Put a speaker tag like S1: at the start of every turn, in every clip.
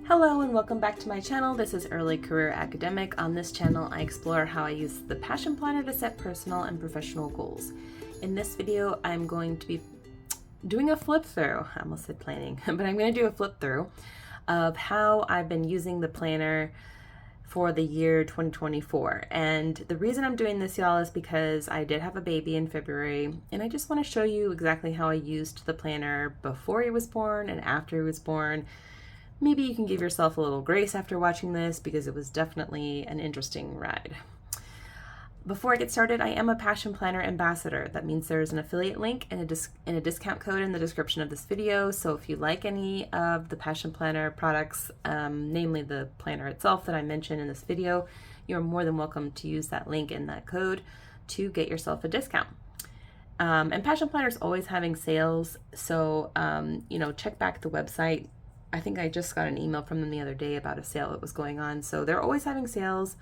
S1: Hello and welcome back to my channel. This is Early Career Academic. On this channel, I explore how I use the Passion Planner to set personal and professional goals. In this video, I'm going to be doing a flip through. I almost said planning, but I'm going to do a flip through of how I've been using the planner for the year 2024. And the reason I'm doing this, y'all, is because I did have a baby in February, and I just want to show you exactly how I used the planner before he was born and after he was born. Maybe you can give yourself a little grace after watching this because it was definitely an interesting ride. Before I get started, I am a Passion Planner ambassador. That means there's an affiliate link and a discount code in the description of this video. So if you like any of the Passion Planner products, namely the planner itself that I mentioned in this video, you're more than welcome to use that link and that code to get yourself a discount. And Passion Planner is always having sales, so check back the website. I think I just got an email from them the other day about a sale that was going on. So they're always having sales.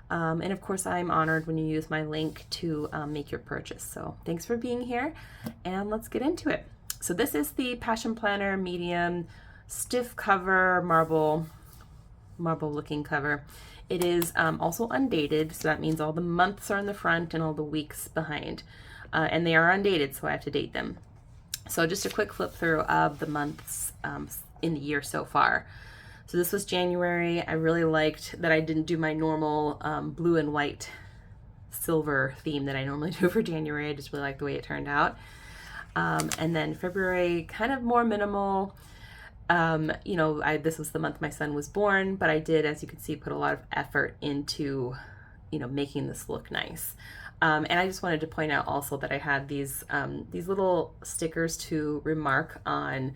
S1: And of course, I'm honored when you use my link to make your purchase. So thanks for being here, and let's get into it. So this is the Passion Planner medium stiff cover, marble looking cover. It is also undated. So that means all the months are in the front and all the weeks behind. And they are undated, so I have to date them. So just a quick flip through of the months in the year so far. So this was January. I really liked that I didn't do my normal blue and white silver theme that I normally do for January. I just really liked the way it turned out. And then February, kind of more minimal. This was the month my son was born, but I did, as you can see, put a lot of effort into, making this look nice. And I just wanted to point out also that I had these little stickers to remark on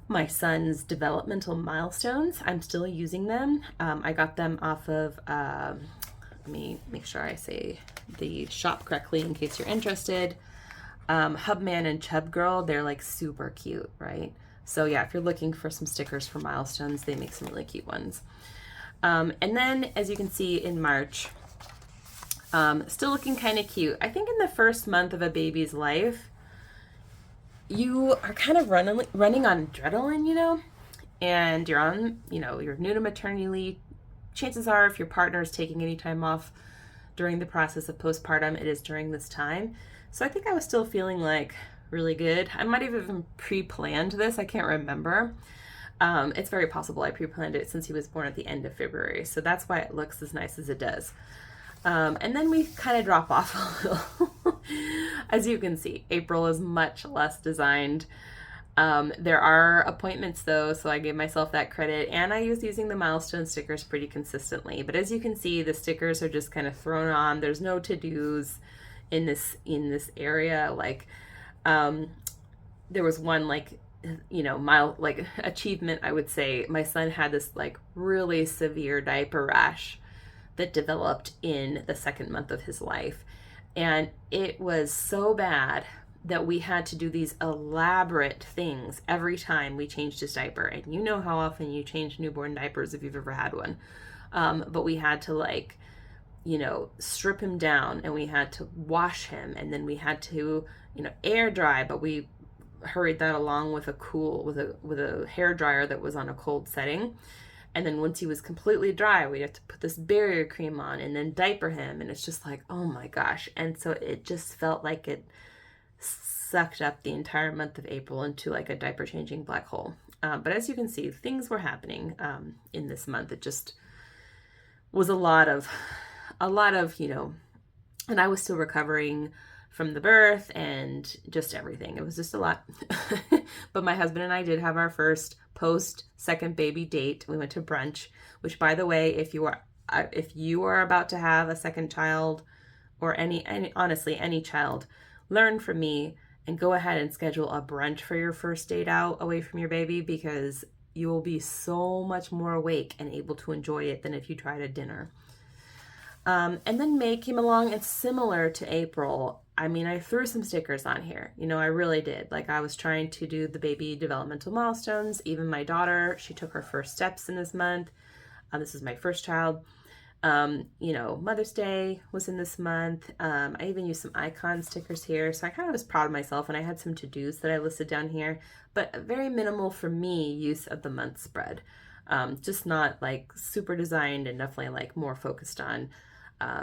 S1: my son's developmental milestones. I'm still using them. I got them off of, let me make sure I say the shop correctly in case you're interested. Hubman and Chub Girl, they're like super cute, right? So yeah, if you're looking for some stickers for milestones, they make some really cute ones. And then as you can see in March, still looking kind of cute. I think in the first month of a baby's life, you are kind of running on adrenaline, and you're on, you're new to maternity leave. Chances are, if your partner is taking any time off during the process of postpartum, it is during this time. So I think I was still feeling like really good. I might have even pre-planned this. I can't remember. It's very possible I pre-planned it since he was born at the end of February. So that's why it looks as nice as it does. And then we kind of drop off a little. As you can see, April is much less designed. There are appointments though, so I give myself that credit, and I use using the milestone stickers pretty consistently. But as you can see, the stickers are just kind of thrown on. There's no to-dos in this area. Like, there was one achievement, I would say. My son had this like really severe diaper rash that developed in the second month of his life. And it was so bad that we had to do these elaborate things every time we changed his diaper. And you know how often you change newborn diapers if you've ever had one. But we had to strip him down, and we had to wash him, and then we had to, air dry, but we hurried that along with a hair dryer that was on a cold setting. And then once he was completely dry, we'd have to put this barrier cream on and then diaper him. And it's just like, oh my gosh. And so it just felt like it sucked up the entire month of April into like a diaper changing black hole. But as you can see, things were happening in this month. It just was a lot of, and I was still recovering from the birth and just everything. It was just a lot. But my husband and I did have our first post-second baby date. We went to brunch, which, by the way, if you are about to have a second child, or honestly any child, learn from me and go ahead and schedule a brunch for your first date out away from your baby, because you will be so much more awake and able to enjoy it than if you tried a dinner. And then May came along, and similar to April, I threw some stickers on here. I really did. Like, I was trying to do the baby developmental milestones. Even my daughter, she took her first steps in this month. This is my first child. Mother's Day was in this month. I even used some icon stickers here. So I kind of was proud of myself, and I had some to-dos that I listed down here, but very minimal for me use of the month spread. Just not like super designed, and definitely like more focused on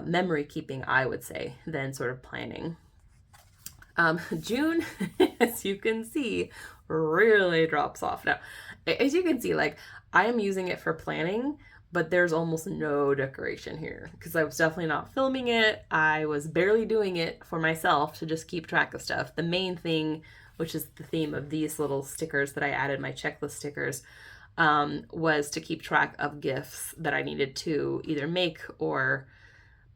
S1: memory keeping, I would say, than sort of planning. June, as you can see, really drops off. Now, as you can see, like I am using it for planning, but there's almost no decoration here because I was definitely not filming it. I was barely doing it for myself to just keep track of stuff. The main thing, which is the theme of these little stickers that I added, my checklist stickers, was to keep track of gifts that I needed to either make or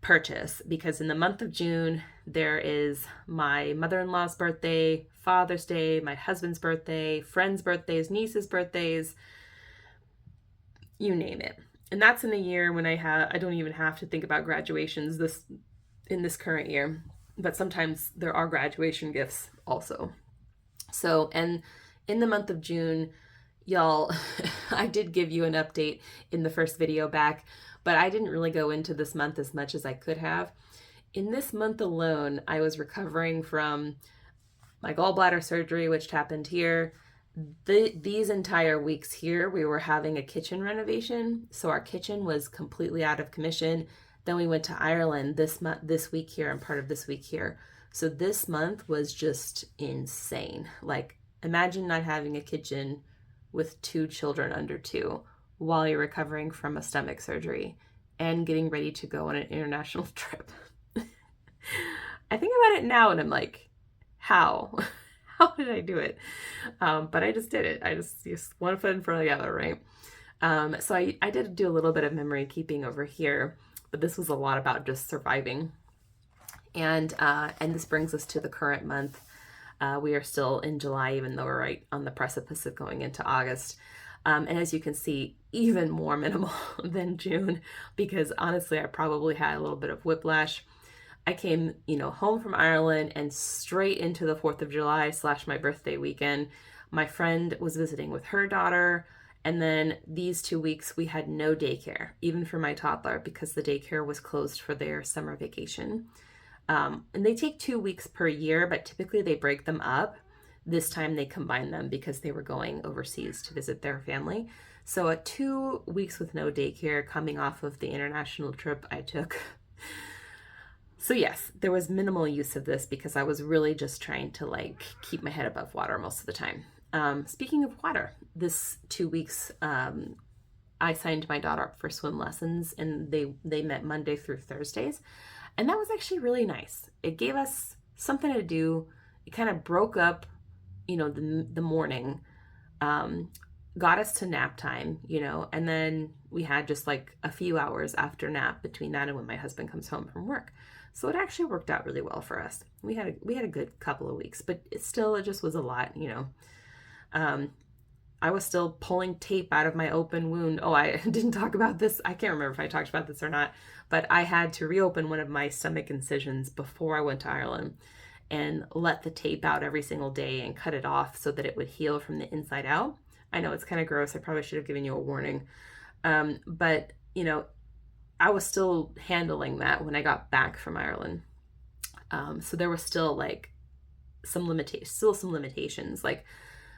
S1: purchase, because in the month of June there is my mother-in-law's birthday, Father's Day, my husband's birthday, friends' birthdays, nieces' birthdays, you name it. And that's in a year when I don't even have to think about graduations in this current year, but sometimes there are graduation gifts also. So, and in the month of June, y'all, I did give you an update in the first video back, but I didn't really go into this month as much as I could have. In this month alone, I was recovering from my gallbladder surgery, which happened here. These entire weeks here, we were having a kitchen renovation. So our kitchen was completely out of commission. Then we went to Ireland this week here and part of this week here. So this month was just insane. Like, imagine not having a kitchen with 2 children under 2 while you're recovering from a stomach surgery and getting ready to go on an international trip. I think about it now and I'm like, how? How did I do it? But I just did it. I just one foot in front of the other, right? So I did do a little bit of memory keeping over here, but this was a lot about just surviving. And this brings us to the current month. We are still in July, even though we're right on the precipice of going into August. And as you can see, even more minimal than June, because honestly, I probably had a little bit of whiplash. I came, home from Ireland and straight into the 4th of July / my birthday weekend. My friend was visiting with her daughter. And then these 2 weeks, we had no daycare, even for my toddler, because the daycare was closed for their summer vacation. And they take 2 weeks per year, but typically they break them up. This time they combined them because they were going overseas to visit their family. So 2 weeks with no daycare coming off of the international trip I took. So yes, there was minimal use of this because I was really just trying to keep my head above water most of the time. Speaking of water, this 2 weeks, I signed my daughter up for swim lessons, and they met Monday through Thursdays. And that was actually really nice. It gave us something to do. It kind of broke up, the morning, got us to nap time, and then we had just like a few hours after nap between that and when my husband comes home from work. So it actually worked out really well for us. We had a good couple of weeks, but it just was a lot, I was still pulling tape out of my open wound. Oh, I didn't talk about this. I can't remember if I talked about this or not, but I had to reopen one of my stomach incisions before I went to Ireland and let the tape out every single day and cut it off so that it would heal from the inside out. I know it's kind of gross. I probably should have given you a warning. But, I was still handling that when I got back from Ireland. So there was still some limitations. Like,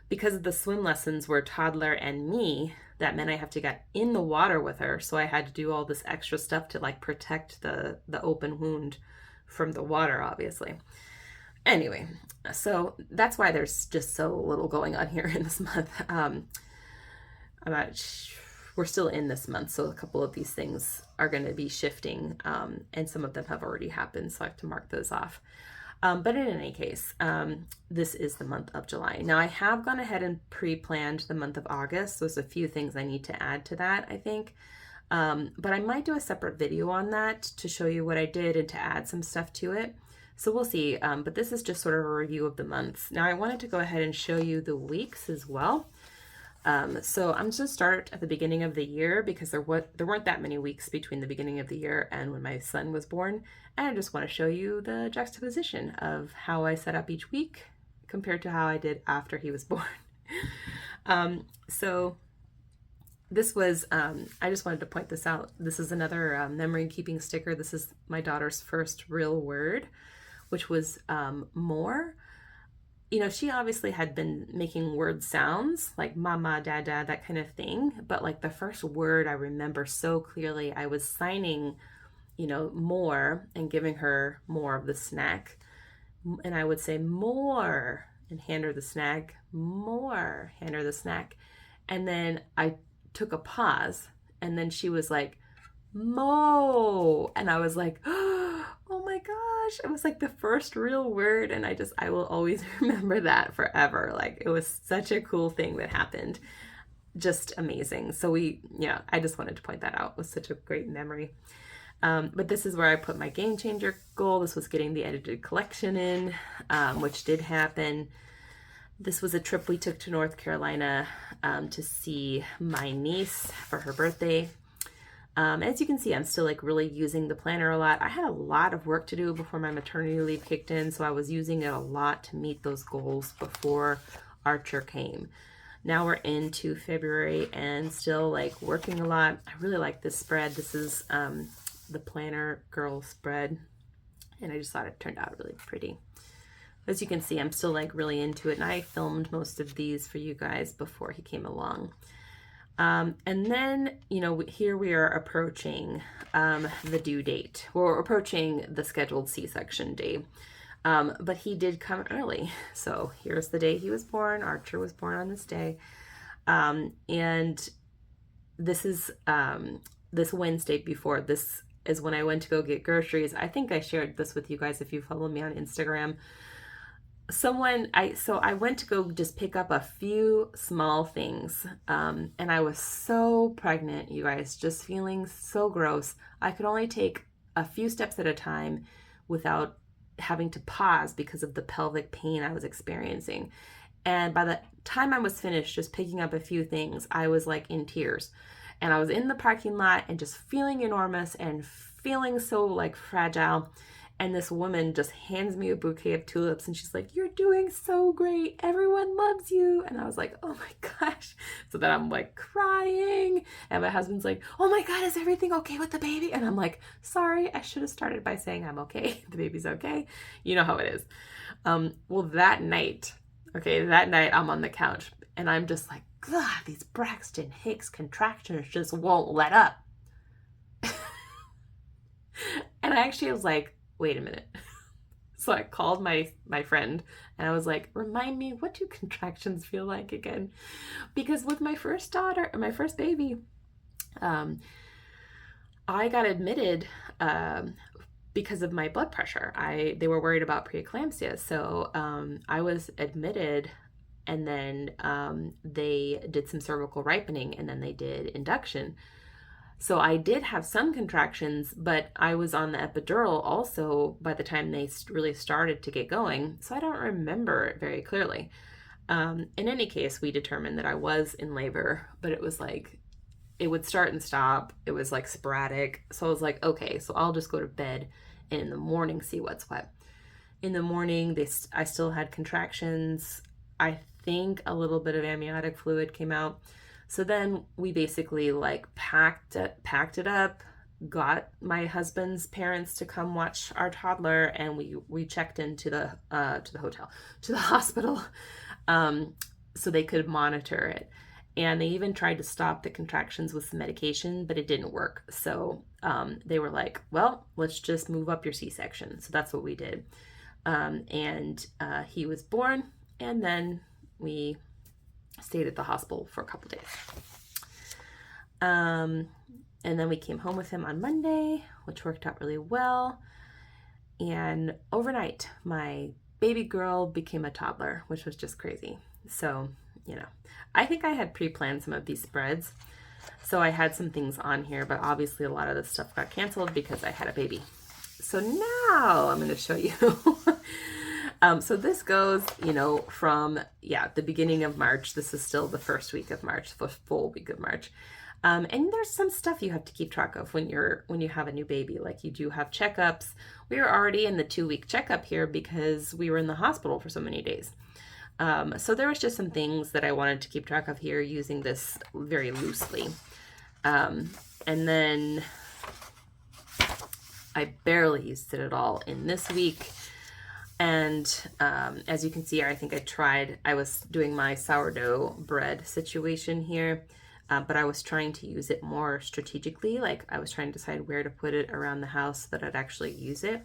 S1: because the swim lessons were toddler and me, that meant I have to get in the water with her. So I had to do all this extra stuff to protect the open wound from the water, obviously. Anyway, so that's why there's just so little going on here in this month. We're still in this month, so a couple of these things are going to be shifting, and some of them have already happened, so I have to mark those off. But in any case, this is the month of July. Now, I have gone ahead and pre-planned the month of August. So there's a few things I need to add to that, I think. But I might do a separate video on that to show you what I did and to add some stuff to it. So we'll see. But this is just sort of a review of the months. Now, I wanted to go ahead and show you the weeks as well. So I'm just going to start at the beginning of the year because there weren't that many weeks between the beginning of the year and when my son was born. And I just want to show you the juxtaposition of how I set up each week compared to how I did after he was born. So this was, I just wanted to point this out. This is another memory keeping sticker. This is my daughter's first real word, which was more. you know, she obviously had been making word sounds like mama, dada, that kind of thing. But like the first word I remember so clearly, I was signing, you know, more and giving her more of the snack. And I would say more and hand her the snack, more, hand her the snack. And then I took a pause, and then she was like, Mo. And I was like, oh my gosh. It was like the first real word. And I will always remember that forever. Like it was such a cool thing that happened. Just amazing. So yeah, I just wanted to point that out. It was such a great memory. But this is where I put my game changer goal. This was getting the edited collection in, which did happen. This was a trip we took to North Carolina to see my niece for her birthday. As you can see, I'm still like really using the planner a lot. I had a lot of work to do before my maternity leave kicked in, so I was using it a lot to meet those goals before Archer came. Now we're into February and still like working a lot. I really like this spread. This is the Planner Girl spread, and I just thought it turned out really pretty. As you can see, I'm still like really into it, and I filmed most of these for you guys before he came along. And then, you know, here we are approaching the due date. We're approaching the scheduled C-section day. But he did come early. So here's the day he was born. Archer was born on this day. And this is this Wednesday before. This is when I went to go get groceries. I think I shared this with you guys if you follow me on Instagram. I went to go just pick up a few small things, and I was so pregnant, you guys, just feeling so gross. I could only take a few steps at a time without having to pause because of the pelvic pain I was experiencing. And by the time I was finished just picking up a few things, I was like in tears, and I was in the parking lot and just feeling enormous and feeling so like fragile. And this woman just hands me a bouquet of tulips, and she's like, "You're doing so great. Everyone loves you." And I was like, oh my gosh. So then I'm like crying, and my husband's like, "Oh my God, is everything okay with the baby?" And I'm like, sorry, I should have started by saying I'm okay. The baby's okay. You know how it is. Well, that night I'm on the couch, and I'm just like, God, these Braxton Hicks contractions just won't let up. And I actually was like, wait a minute. So I called my friend, and I was like, remind me, what do contractions feel like again? Because with my first daughter, my first baby, I got admitted because of my blood pressure. They were worried about preeclampsia. So I was admitted, and then they did some cervical ripening, and then they did induction. So I did have some contractions, but I was on the epidural also by the time they really started to get going. So I don't remember it very clearly. In any case, we determined that I was in labor, but it was like, it would start and stop. It was like sporadic. So I was like, okay, so I'll just go to bed and in the morning see what's what. In the morning, I still had contractions. I think a little bit of amniotic fluid came out. So then we basically like packed it up, got my husband's parents to come watch our toddler, and we checked into the hospital, so they could monitor it. And they even tried to stop the contractions with some medication, but it didn't work. So they were like, well, let's just move up your C-section. So that's what we did. And he was born, and then we stayed at the hospital for a couple days. And then we came home with him on Monday, which worked out really well. And overnight, my baby girl became a toddler, which was just crazy. So, you know, I think I had pre-planned some of these spreads. So I had some things on here, but obviously a lot of this stuff got canceled because I had a baby. So now I'm going to show you. So this goes, you know, from, the beginning of March. This is still the first week of March, the full week of March. And there's some stuff you have to keep track of when you have a new baby. Like you do have checkups. We were already in the 2-week checkup here because we were in the hospital for so many days. So there was just some things that I wanted to keep track of here using this very loosely. And then I barely used it at all in this week. And as you can see, I think I was doing my sourdough bread situation here, but I was trying to use it more strategically. Like I was trying to decide where to put it around the house so that I'd actually use it.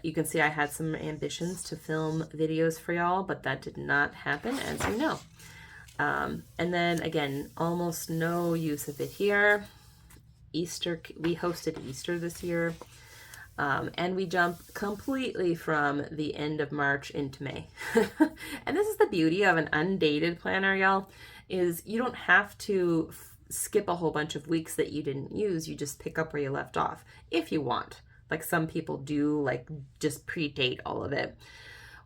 S1: You can see I had some ambitions to film videos for y'all, but that did not happen, as you know. And then again, almost no use of it here. Easter, we hosted Easter this year. And we jump completely from the end of March into May. And this is the beauty of an undated planner, y'all, is you don't have to skip a whole bunch of weeks that you didn't use. You just pick up where you left off if you want. Like some people do, like just predate all of it.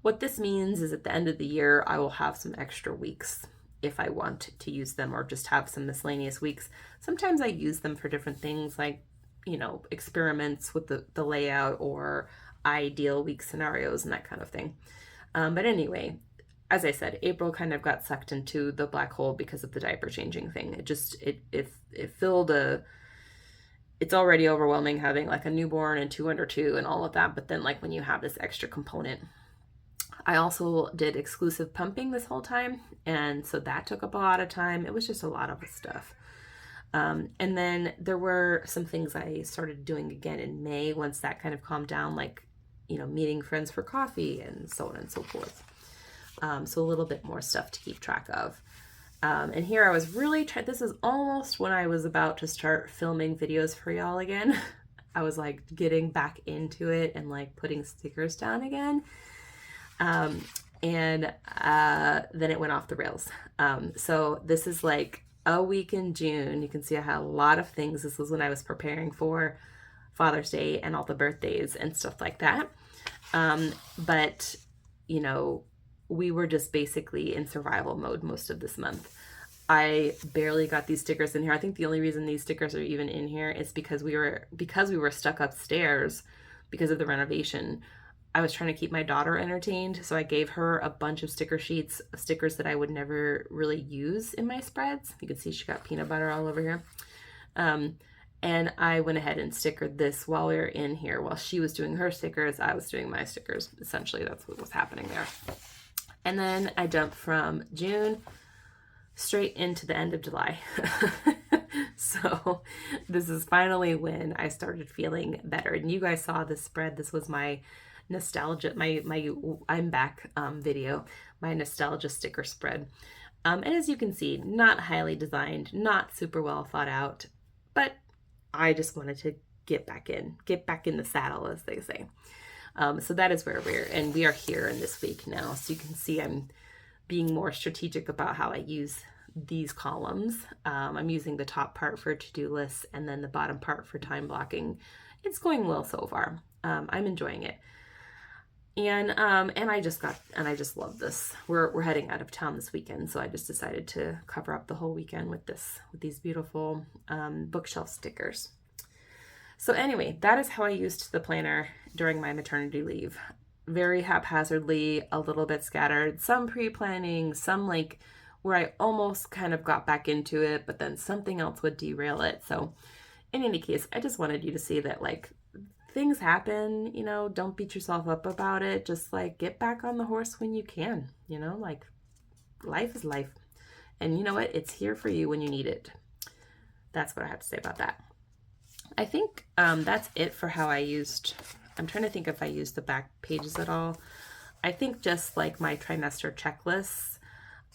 S1: What this means is at the end of the year, I will have some extra weeks if I want to use them, or just have some miscellaneous weeks. Sometimes I use them for different things, like, you know, experiments with the layout or ideal week scenarios and that kind of thing. But anyway, as I said, April kind of got sucked into the black hole because of the diaper changing thing. It filled it's already overwhelming having like a newborn and 2 under 2 and all of that. But then like when you have this extra component, I also did exclusive pumping this whole time. And so that took up a lot of time. It was just a lot of stuff. And then there were some things I started doing again in May once that kind of calmed down, like, you know, meeting friends for coffee and so on and so forth. So a little bit more stuff to keep track of. And here I was really this is almost when I was about to start filming videos for y'all again. I was like getting back into it and like putting stickers down again. And then it went off the rails. So this is like a week in June. You can see I had a lot of things. This was when I was preparing for Father's Day and all the birthdays and stuff like that. But, you know, we were just basically in survival mode most of this month. I barely got these stickers in here. I think the only reason these stickers are even in here is because we were stuck upstairs because of the renovation. I was trying to keep my daughter entertained, so I gave her a bunch of sticker sheets of stickers that I would never really use in my spreads. You can see she got peanut butter all over here. And I went ahead and stickered this while we were in here. While she was doing her stickers, I was doing my stickers. Essentially, that's what was happening there. And then I jumped from June straight into the end of July. So this is finally when I started feeling better. And you guys saw this spread. This was my nostalgia, my I'm back video, my nostalgia sticker spread. And as you can see, not highly designed, not super well thought out, but I just wanted to get back in the saddle, as they say. So that is where we are here in this week now. So you can see I'm being more strategic about how I use these columns. I'm using the top part for to-do lists and then the bottom part for time blocking. It's going well so far. I'm enjoying it. And I just love this. We're heading out of town this weekend, so I just decided to cover up the whole weekend with these beautiful bookshelf stickers. So anyway, that is how I used the planner during my maternity leave. Very haphazardly, a little bit scattered, some pre-planning, some like where I almost kind of got back into it, but then something else would derail it. So in any case, I just wanted you to see that like things happen, you know, don't beat yourself up about it. Just like get back on the horse when you can, you know, like life is life. And you know what? It's here for you when you need it. That's what I have to say about that. I think that's it for how I used, I'm trying to think if I used the back pages at all. I think just like my trimester checklists,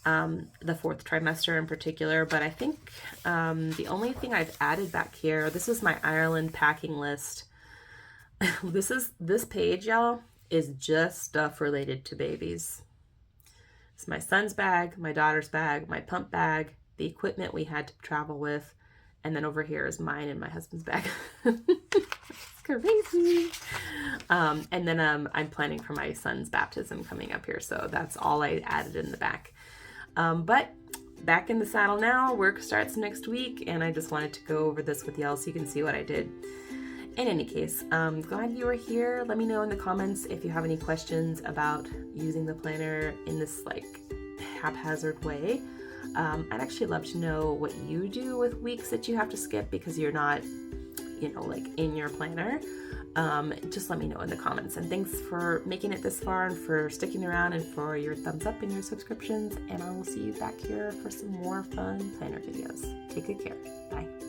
S1: the 4th trimester in particular, but I think the only thing I've added back here, this is my Ireland packing list. This page, y'all, is just stuff related to babies. It's my son's bag, my daughter's bag, my pump bag, the equipment we had to travel with, and then over here is mine and my husband's bag. It's crazy. And then I'm planning for my son's baptism coming up here, so that's all I added in the back. But back in the saddle now, work starts next week, and I just wanted to go over this with y'all so you can see what I did. In any case, I'm glad you were here. Let me know in the comments if you have any questions about using the planner in this like haphazard way. I'd actually love to know what you do with weeks that you have to skip because you're not, you know, like in your planner. just let me know in the comments. And thanks for making it this far and for sticking around and for your thumbs up and your subscriptions. And I will see you back here for some more fun planner videos. Take good care. Bye.